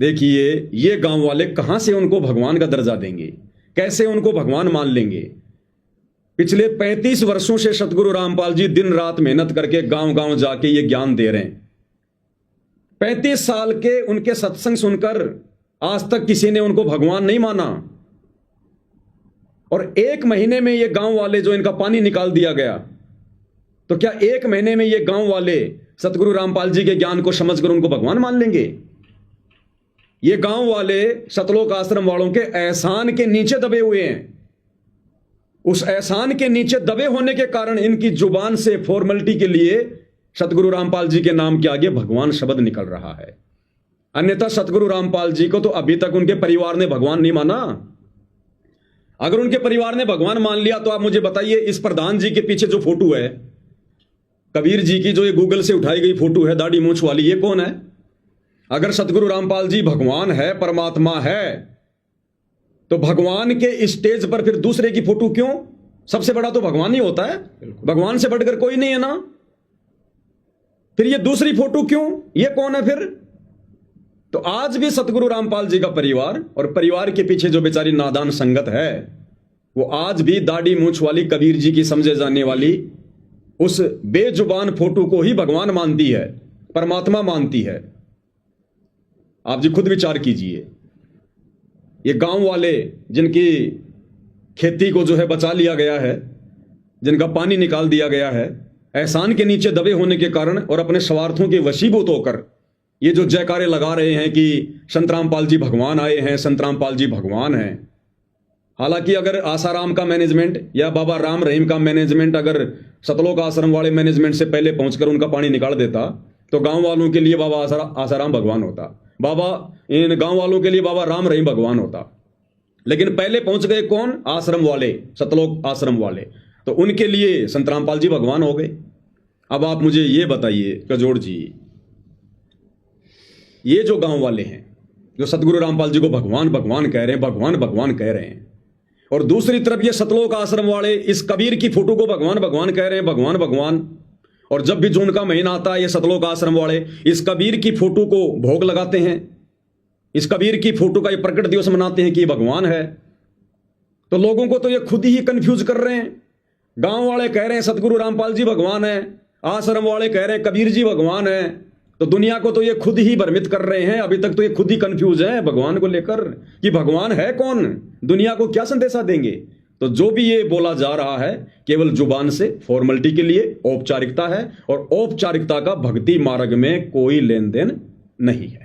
देखिए ये गांव वाले कहां से उनको भगवान का दर्जा देंगे, कैसे उनको भगवान मान लेंगे। पिछले 35 वर्षों से सतगुरु रामपाल जी दिन रात मेहनत करके गांव गांव जाके ये ज्ञान दे रहे हैं। 35 साल के उनके सत्संग सुनकर आज तक किसी ने उनको भगवान नहीं माना, और 1 महीने में ये गांव वाले जो इनका पानी निकाल दिया गया, तो क्या 1 महीने में ये गांव वाले सतगुरु रामपाल जी के ज्ञान को समझकर उनको भगवान मान लेंगे? ये गांव वाले सतलोक आश्रम वालों के एहसान के नीचे दबे हुए हैं। उस एहसान के नीचे दबे होने के कारण इनकी जुबान से फॉर्मेलिटी के लिए सतगुरु रामपाल जी के नाम के आगे भगवान शब्द निकल रहा है। अन्यथा सतगुरु रामपाल जी को तो अभी तक उनके परिवार ने भगवान नहीं माना। अगर उनके परिवार ने भगवान मान लिया तो आप मुझे बताइए, इस प्रधान जी के पीछे जो फोटो है कबीर जी की, जो ये गूगल से उठाई गई फोटो है दाढ़ी मूंछ वाली, ये कौन है? अगर सतगुरु रामपाल जी भगवान है, परमात्मा है, तो भगवान के स्टेज पर फिर दूसरे की फोटो क्यों? सबसे बड़ा तो भगवान ही होता है, भगवान से बढ़कर कोई नहीं है ना। फिर ये दूसरी फोटो क्यों? ये कौन है फिर? तो आज भी सतगुरु रामपाल जी का परिवार और परिवार के पीछे जो बेचारी नादान संगत है, वो आज भी दाढ़ी मूंछ वाली कबीर जी की समझे जाने वाली उस बेजुबान फोटो को ही भगवान मानती है, परमात्मा मानती है। आप जी खुद विचार कीजिए। ये गांव वाले जिनकी खेती को जो है बचा लिया गया है, जिनका पानी निकाल दिया गया है, एहसान के नीचे दबे होने के कारण और अपने स्वार्थों के वशीभूत होकर ये जो जयकारे लगा रहे हैं कि संत रामपाल जी भगवान आए हैं, संत रामपाल जी भगवान हैं। हालांकि अगर आसाराम का मैनेजमेंट या बाबा राम रहीम का मैनेजमेंट अगर सतलोक आश्रम वाले मैनेजमेंट से पहले पहुंचकर उनका पानी निकाल देता तो गांव वालों के लिए बाबा आसाराम भगवान होता, बाबा इन गांव वालों के लिए बाबा राम रहीम भगवान होता। लेकिन पहले पहुंच गए कौन? आश्रम वाले, सतलोक आश्रम वाले, तो उनके लिए संत रामपाल जी भगवान हो गए। अब आप मुझे ये बताइए कजोड़ जी, ये जो गांव वाले हैं जो सतगुरु रामपाल जी को भगवान भगवान कह रहे हैं, भगवान भगवान कह रहे हैं, और दूसरी तरफ ये सतलोक आश्रम वाले इस कबीर की फोटो को भगवान भगवान कह रहे हैं, भगवान भगवान। और जब भी जून का महीना आता है ये सतलोक आश्रम वाले इस कबीर की फोटो को भोग लगाते हैं, इस कबीर की फोटो का ये प्रकट दिवस मनाते हैं कि भगवान है। तो लोगों को तो ये खुद ही कंफ्यूज कर रहे हैं। गांव वाले कह रहे हैं सतगुरु रामपाल जी भगवान है, आश्रम वाले कह रहे हैं कबीर जी भगवान है, तो दुनिया को तो ये खुद ही भ्रमित कर रहे हैं। अभी तक तो ये खुद ही कंफ्यूज है भगवान को लेकर कि भगवान है कौन, दुनिया को क्या संदेशा देंगे। तो जो भी ये बोला जा रहा है केवल जुबान से फॉर्मेलिटी के लिए, औपचारिकता है, और औपचारिकता का भक्ति मार्ग में कोई लेन देन नहीं है।